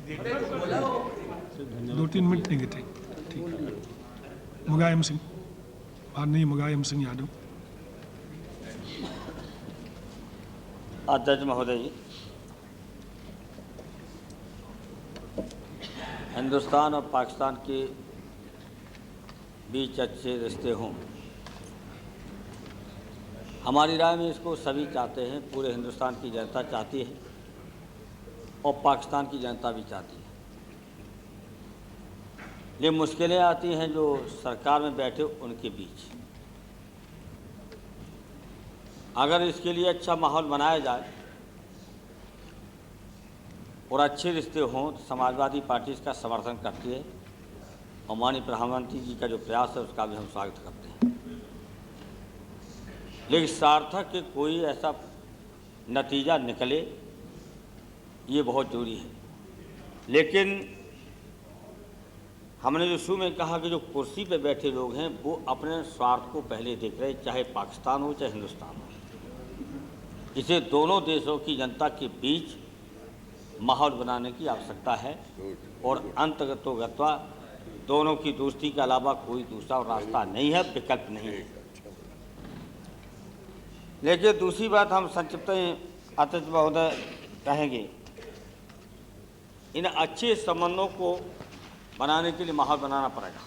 2-3 minute देंगे। ठीक। मुलायम सिंह, माननीय मुलायम सिंह यादव। अध्यक्ष महोदय जी, हिंदुस्तान और पाकिस्तान के बीच अच्छे रिश्ते हों, हमारी राय में इसको सभी चाहते हैं। पूरे हिंदुस्तान की जनता चाहती है और पाकिस्तान की जनता भी चाहती है। ये मुश्किलें आती हैं जो सरकार में बैठे उनके बीच। अगर इसके लिए अच्छा माहौल बनाया जाए और अच्छे रिश्ते हों तो समाजवादी पार्टी इसका समर्थन करती है और माननीय प्रधानमंत्री जी का जो प्रयास है उसका भी हम स्वागत करते हैं। लेकिन सार्थक के कोई ऐसा नतीजा निकले ये बहुत जरूरी है। लेकिन हमने जो शुरू में कहा कि जो कुर्सी पे बैठे लोग हैं वो अपने स्वार्थ को पहले देख रहे, चाहे पाकिस्तान हो चाहे हिंदुस्तान हो। इसे दोनों देशों की जनता के बीच माहौल बनाने की आवश्यकता है और अंततोगत्वा दोनों की दोस्ती के अलावा कोई दूसरा रास्ता नहीं है, विकल्प नहीं है। लेकिन दूसरी बात हम संक्षिप्त अध्यक्ष महोदय कहेंगे, इन अच्छे संबंधों को बनाने के लिए माहौल बनाना पड़ेगा।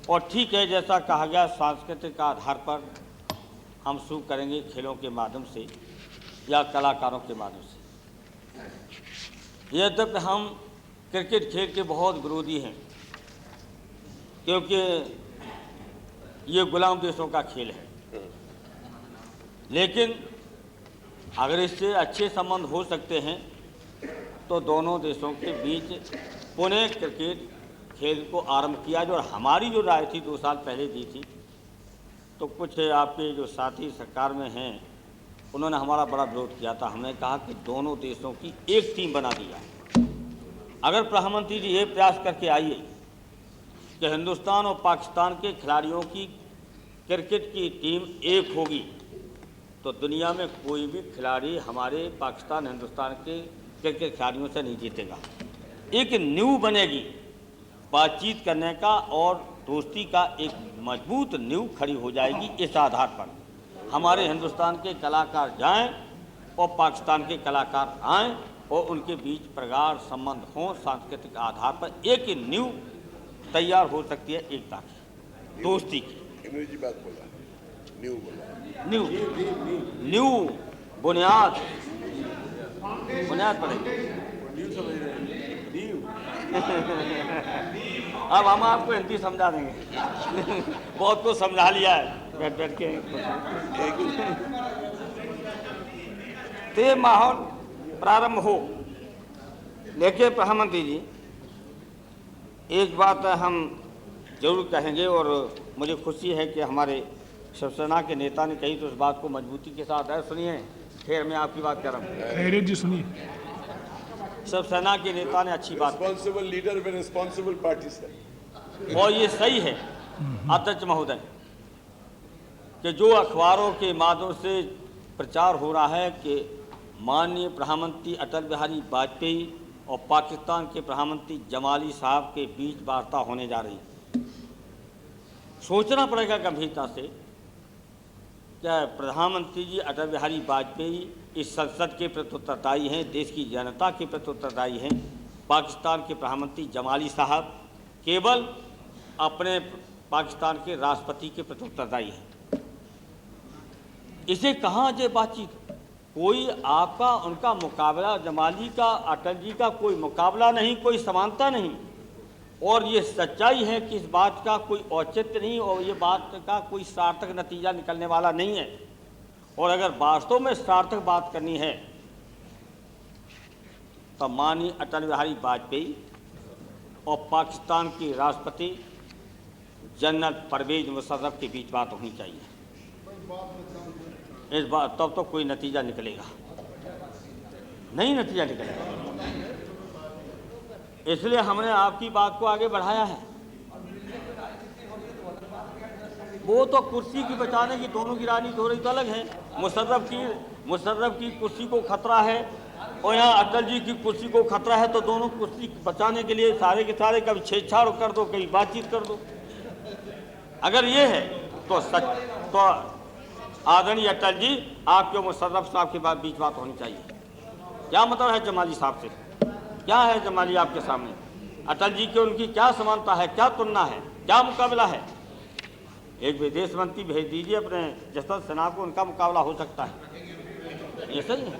और ठीक है, जैसा कहा गया सांस्कृतिक आधार पर हम शुरू करेंगे खेलों के माध्यम से या कलाकारों के माध्यम से। यद्यपि हम क्रिकेट खेल के बहुत विरोधी हैं क्योंकि ये गुलाम देशों का खेल है, लेकिन अगर इससे अच्छे संबंध हो सकते हैं तो दोनों देशों के बीच पुनः क्रिकेट खेल को आरंभ किया जो, और हमारी जो राय थी 2 साल पहले दी थी, तो कुछ आपके जो साथी सरकार में हैं उन्होंने हमारा बड़ा विरोध किया था। हमने कहा कि दोनों देशों की एक टीम बना दिया। अगर प्रधानमंत्री जी ये प्रयास करके आइए कि हिंदुस्तान और पाकिस्तान के खिलाड़ियों की क्रिकेट की टीम एक होगी तो दुनिया में कोई भी खिलाड़ी हमारे पाकिस्तान हिंदुस्तान के क्रिकेट खिलाड़ियों से नहीं जीतेगा। एक नींव बनेगी बातचीत करने का और दोस्ती का, एक मजबूत नींव खड़ी हो जाएगी। इस आधार पर हमारे हिंदुस्तान के कलाकार जाएं और पाकिस्तान के कलाकार आएं और उनके बीच प्रगाढ़ संबंध हों। सांस्कृतिक आधार पर एक नींव तैयार हो सकती है एकता की, दोस्ती की। अंग्रेजी बात बोला, नींव बोला, नींव बुनियाद पड़ेगी। अब हम आपको हिंदी समझा देंगे। बहुत कुछ समझा लिया है बैठ बैठ के। तो माहौल प्रारंभ हो। लेकिन प्रधानमंत्री जी, एक बात हम जरूर कहेंगे और मुझे खुशी है कि हमारे शिवसेना के नेता ने कही तो उस बात को मजबूती के साथ है। सुनिए, फिर मैं आपकी बात कर रहा हूँ। जी सुनिए। शिवसेना के नेता ने अच्छी बात, responsible leader with responsible party से, और ये सही है अध्यक्ष महोदय कि जो अखबारों के माध्यम से प्रचार हो रहा है कि माननीय प्रधानमंत्री अटल बिहारी वाजपेयी और पाकिस्तान के प्रधानमंत्री जमाली साहब के बीच वार्ता होने जा रही। सोचना पड़ेगा गंभीरता से, क्या प्रधानमंत्री जी अटल बिहारी वाजपेयी इस संसद के प्रति उत्तरदायी हैं, देश की जनता के प्रति उत्तरदायी हैं। पाकिस्तान के प्रधानमंत्री जमाली साहब केवल अपने पाकिस्तान के राष्ट्रपति के प्रति उत्तरदायी हैं। इसे कहाँ जे बातचीत, कोई आपका उनका मुकाबला, जमाली का अटल जी का कोई मुकाबला नहीं, कोई समानता नहीं। और ये सच्चाई है कि इस बात का कोई औचित्य नहीं और ये बात का कोई सार्थक नतीजा निकलने वाला नहीं है। और अगर वास्तव में सार्थक बात करनी है तो माननीय अटल बिहारी वाजपेयी और पाकिस्तान के राष्ट्रपति जनरल परवेज मुशर्रफ के बीच बात होनी चाहिए। इस बात तब तो कोई नतीजा निकलेगा, नहीं नतीजा निकलेगा। इसलिए हमने आपकी बात को आगे बढ़ाया है। वो तो कुर्सी की बचाने की दोनों की राजनीति हो रही तो अलग है। मुशर्रफ की कुर्सी को खतरा है और यहाँ अटल जी की कुर्सी को खतरा है तो दोनों कुर्सी बचाने के लिए सारे के सारे कभी छेड़छाड़ कर दो, कभी बातचीत कर दो। अगर ये है तो सच तो आदरणीय अटल जी, आपके मुशर्रफ साहब के बाद बीच बात होनी चाहिए। क्या मतलब है जमाली साहब से? क्या है जमाली आपके सामने? अटल जी की उनकी क्या समानता है, क्या तुलना है, क्या मुकाबला है? एक विदेश मंत्री भेज दीजिए अपने जसवंत सिन्हा को, उनका मुकाबला हो सकता है। ये सही है?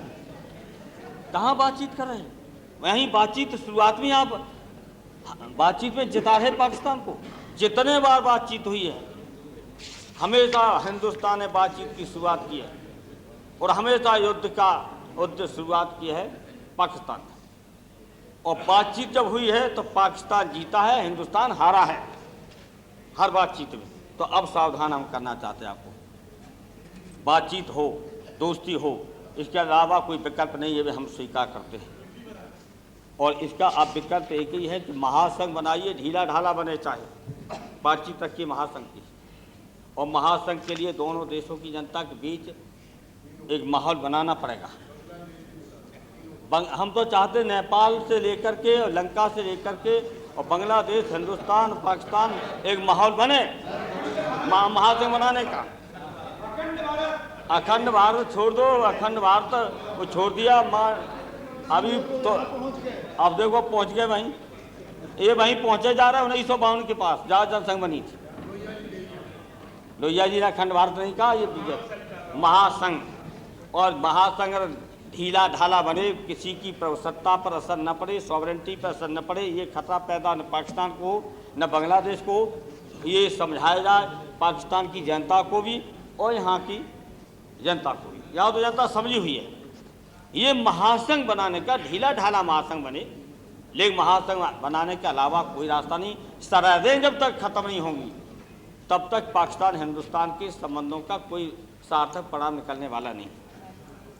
कहाँ बातचीत कर रहे हैं? वहीं बातचीत शुरुआत में आप बातचीत में जिता रहे पाकिस्तान को। जितने बार बातचीत हुई है हमेशा हिंदुस्तान ने बातचीत की शुरुआत की है और हमेशा युद्ध शुरुआत की है पाकिस्तान ने। और बातचीत जब हुई है तो पाकिस्तान जीता है, हिंदुस्तान हारा है हर बातचीत में। तो अब सावधान हम करना चाहते हैं आपको। बातचीत हो, दोस्ती हो, इसके अलावा कोई विकल्प नहीं है, हम स्वीकार करते हैं। और इसका अब विकल्प एक ही है कि महासंघ बनाइए, ढीला ढाला बने, चाहे बातचीत रखिए महासंघ की। और महासंघ के लिए दोनों देशों की जनता के बीच एक माहौल बनाना पड़ेगा। हम तो चाहते नेपाल से लेकर के और लंका से लेकर के और बांग्लादेश, हिंदुस्तान, पाकिस्तान एक माहौल बने महासंघ बनाने का। अखंड भारत छोड़ दो, अखंड भारत वो छोड़ दिया अभी तो अब देखो पहुंच गए वहीं, ये वहीं पहुंचे जा रहा है 1952 के पास जहाँ जनसंघ बनी थी। लोहिया जी ने अखंड भारत नहीं कहा, ये महासंघ। और महासंघ ढीला ढाला बने, किसी की सत्ता पर असर न पड़े, सॉवरेंटी पर असर न पड़े, ये खतरा पैदा न पाकिस्तान को न बांग्लादेश को, ये समझाया जाए पाकिस्तान की जनता को भी और यहाँ की जनता को भी। यहाँ तो जनता समझी हुई है। ये महासंघ बनाने का, ढीला ढाला महासंघ बने, लेकिन महासंघ बनाने के अलावा कोई रास्ता नहीं। सरहदें जब तक खत्म नहीं होंगी तब तक पाकिस्तान हिंदुस्तान के संबंधों का कोई सार्थक परिणाम निकलने वाला नहीं।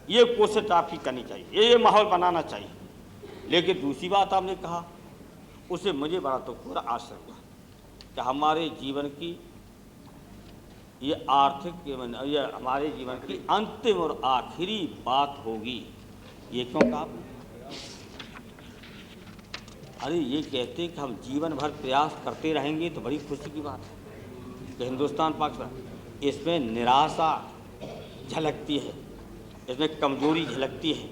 ये कोशिश आपकी करनी चाहिए, ये माहौल बनाना चाहिए। लेकिन दूसरी बात आपने कहा, उसे मुझे बड़ा तो पूरा आश्चर्य हुआ कि हमारे जीवन की ये आर्थिक, ये हमारे जीवन की अंतिम और आखिरी बात होगी। ये क्यों कहा? अरे ये कहते हैं कि हम जीवन भर प्रयास करते रहेंगे तो बड़ी खुशी की बात है कि हिंदुस्तान पाकिस्तान, इसमें निराशा झलकती है, इसमें कमजोरी झलकती है,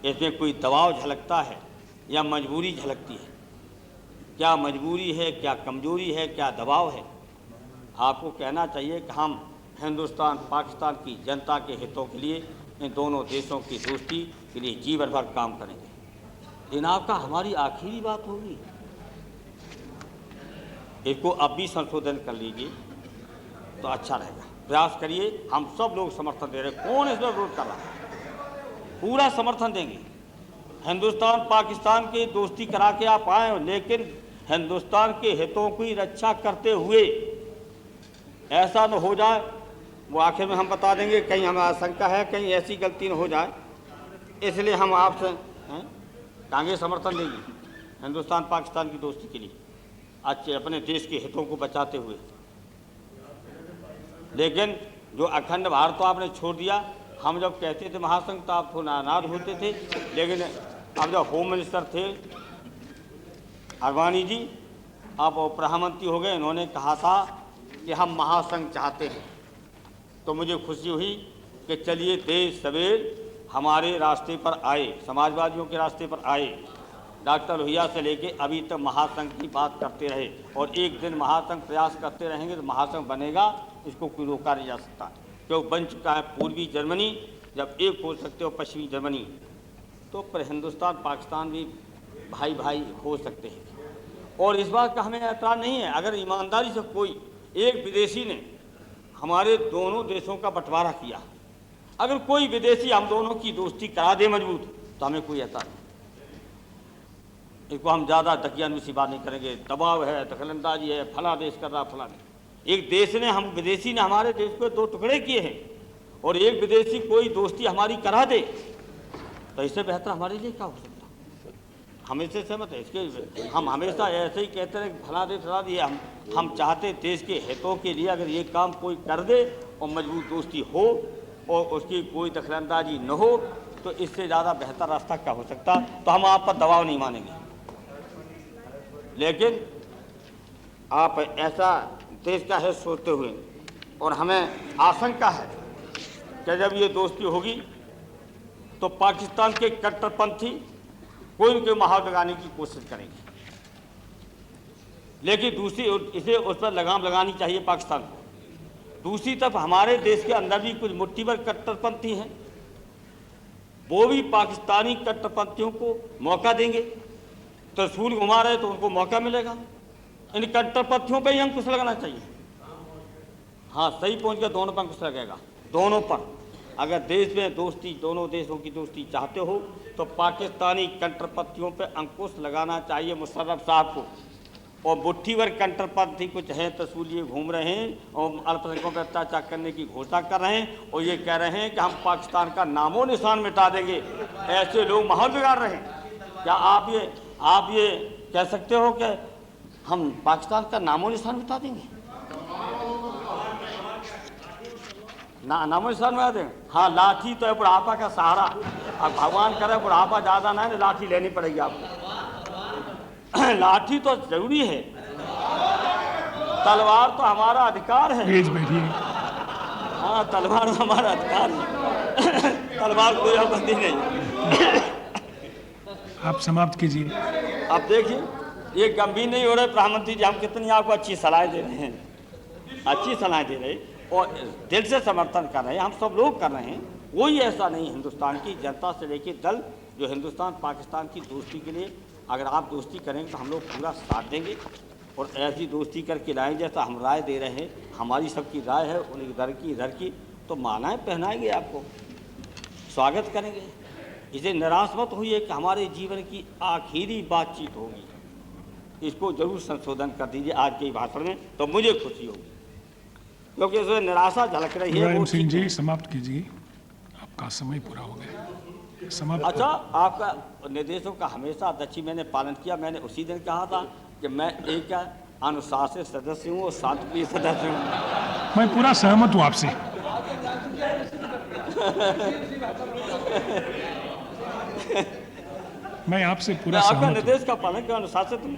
इसमें कोई दबाव झलकता है या मजबूरी झलकती है। क्या मजबूरी है, क्या कमजोरी है, क्या दबाव है? आपको कहना चाहिए कि हम हिंदुस्तान पाकिस्तान की जनता के हितों के लिए, इन दोनों देशों की दोस्ती के लिए जीवन भर काम करेंगे। लेकिन आपका हमारी आखिरी बात होगी, इसको अब भी संशोधन कर लीजिए तो अच्छा रहेगा। प्रयास करिए, हम सब लोग समर्थन दे रहे हैं। कौन इसमें विरोध कर रहा है? पूरा समर्थन देंगे। हिंदुस्तान पाकिस्तान की दोस्ती करा के आप आए, लेकिन हिंदुस्तान के हितों की रक्षा करते हुए ऐसा न हो जाए, वो आखिर में हम बता देंगे, कहीं हमें आशंका है कहीं ऐसी गलती न हो जाए, इसलिए हम आपसे कांग्रेस समर्थन देंगे हिंदुस्तान पाकिस्तान की दोस्ती के लिए, अच्छे अपने देश के हितों को बचाते हुए। लेकिन जो अखंड भारत तो आपने छोड़ दिया। हम जब कहते थे महासंघ तो आप थोड़ा नाराज होते थे, लेकिन अब जब होम मिनिस्टर थे अडवाणी जी, अब प्रधानमंत्री हो गए, इन्होंने कहा था कि हम महासंघ चाहते हैं, तो मुझे खुशी हुई कि चलिए देश सवेर हमारे रास्ते पर आए, समाजवादियों के रास्ते पर आए। डॉक्टर लोहिया से लेके अभी तक महासंघ की बात करते रहे, और एक दिन महासंघ प्रयास करते रहेंगे तो महासंघ बनेगा, इसको कोई रोका नहीं जा सकता। क्योंकि बन चुका है पूर्वी जर्मनी, जब एक हो सकते हो पश्चिमी जर्मनी, तो पर हिंदुस्तान पाकिस्तान भी भाई भाई हो सकते हैं। और इस बात का हमें एतराज़ नहीं है, अगर ईमानदारी से कोई एक विदेशी ने हमारे दोनों देशों का बंटवारा किया, अगर कोई विदेशी हम दोनों की दोस्ती करा दे मजबूत, तो हमें कोई एतराज़ नहीं। इसको हम ज़्यादा दकियानुसी बात नहीं करेंगे, दबाव है, दखलंदाजी है, फला देश कर रहा फला नहीं। एक देश ने, हम विदेशी ने हमारे देश को दो टुकड़े किए हैं, और एक विदेशी कोई दोस्ती हमारी करा दे, तो इससे बेहतर हमारे लिए क्या हो सकता? हम इससे सहमत है। इसके हम हमेशा ऐसे ही कहते रहे फला देश फला दिए। हम चाहते देश के हितों के लिए अगर ये काम कोई कर दे और मजबूत दोस्ती हो और उसकी कोई दखलंदाजी न हो, तो इससे ज़्यादा बेहतर रास्ता क्या हो सकता। तो हम आप पर दबाव नहीं मानेंगे, लेकिन आप ऐसा देश का हित सोचते हुए, और हमें आशंका है कि जब ये दोस्ती होगी तो पाकिस्तान के कट्टरपंथी कोई उनके महाव लगाने की कोशिश करेंगे, लेकिन दूसरी इसे उस पर लगाम लगानी चाहिए पाकिस्तान को। दूसरी तरफ हमारे देश के अंदर भी कुछ मुट्ठी भर कट्टरपंथी हैं, वो भी पाकिस्तानी कट्टरपंथियों को मौका देंगे। त्रिशूल घुमा रहे तो उनको मौका मिलेगा। इन कट्टरपंथियों पर ही अंकुश लगाना चाहिए। हाँ, सही पहुंच कर दोनों पर अंकुश लगेगा, दोनों पर। अगर देश में दोस्ती, दोनों देशों की दोस्ती चाहते हो तो पाकिस्तानी कट्टरपंथियों पर अंकुश लगाना चाहिए मुशर्रफ साहब को। और मुट्ठी भर कट्टरपंथी कुछ हैं, त्रिशूलिए घूम रहे हैं और अल्पसंख्यकों पर अत्याचार करने की घोषणा कर रहे हैं, और ये कह रहे हैं कि हम पाकिस्तान का नामो निशान मिटा देंगे। ऐसे लोग माहौल बिगाड़ रहे हैं। क्या आप ये कह सकते हो कि हम पाकिस्तान का नामो निशान मिटा देंगे? नामो निशान मिटा देंगे? हाँ, लाठी तो है बुढ़ापा का सहारा। अब भगवान करे बुढ़ापा ज़्यादा ना है, लाठी लेनी पड़ेगी आपको। लाठी तो जरूरी है, तलवार तो हमारा अधिकार है। बैठिए। हाँ, तलवार हमारा अधिकार है। तलवार कोई आपत्ति नहीं। आप समाप्त कीजिए। अब देखिए, ये गंभीर नहीं हो रहे प्रधानमंत्री जी, हम कितनी आपको अच्छी सलाह दे रहे हैं, अच्छी सलाह दे रहे और दिल से समर्थन कर रहे हैं, हम सब लोग कर रहे हैं। कोई ऐसा नहीं, हिंदुस्तान की जनता से लेकर दल जो हिंदुस्तान पाकिस्तान की दोस्ती के लिए, अगर आप दोस्ती करेंगे तो हम लोग पूरा साथ देंगे और ऐसी दोस्ती करके लाएँ जैसा हम राय दे रहे हैं। हमारी सबकी राय है, उन्हें इधर की तो मालाएँ पहनाएंगे, आपको स्वागत करेंगे। इसे निराश मत होइए कि हमारे जीवन की आखिरी बातचीत होगी। इसको जरूर संशोधन कर दीजिए आज के भाषण में, तो मुझे खुशी होगी, क्योंकि इसमें निराशा झलक रही है। मुलायम सिंह जी, समाप्त कीजिए, आपका समय पूरा हो गया। समाप्त। अच्छा, आपका निर्देशों का हमेशा अध्यक्ष मैंने पालन किया। मैंने उसी दिन कहा था कि मैं एक अनुशासित सदस्य हूँ और शांतिप्रिय सदस्य हूँ। मैं पूरा सहमत हूँ आपसे। मैं आपसे पूरा आपका सहमत हूँ। निर्देश का पालन किया, अनुशासित हूँ।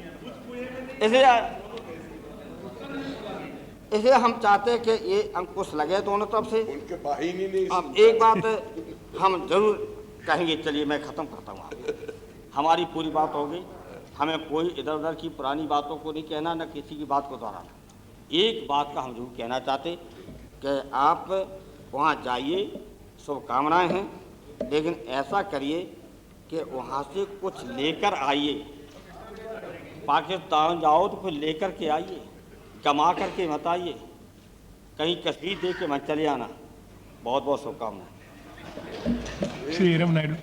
इसे हम चाहते हैं कि ये अंकुश लगे दोनों तरफ से। उनके बाहिनी ने अब एक बात हम जरूर कहेंगे, चलिए मैं ख़त्म करता हूँ। हमारी पूरी बात हो गई, हमें कोई इधर उधर की पुरानी बातों को नहीं कहना, न किसी की बात को दोहराना। एक बात का हम जरूर कहना चाहते कि आप वहाँ जाइए, शुभकामनाएँ हैं, लेकिन ऐसा करिए कि वहाँ से कुछ लेकर आइए। पाकिस्तान जाओ तो कुछ लेकर के आइए, कमा करके मत आइए। कहीं कश्मीर दे के मत चले आना। बहुत बहुत शुभकामनाएं। श्री राम नायडू।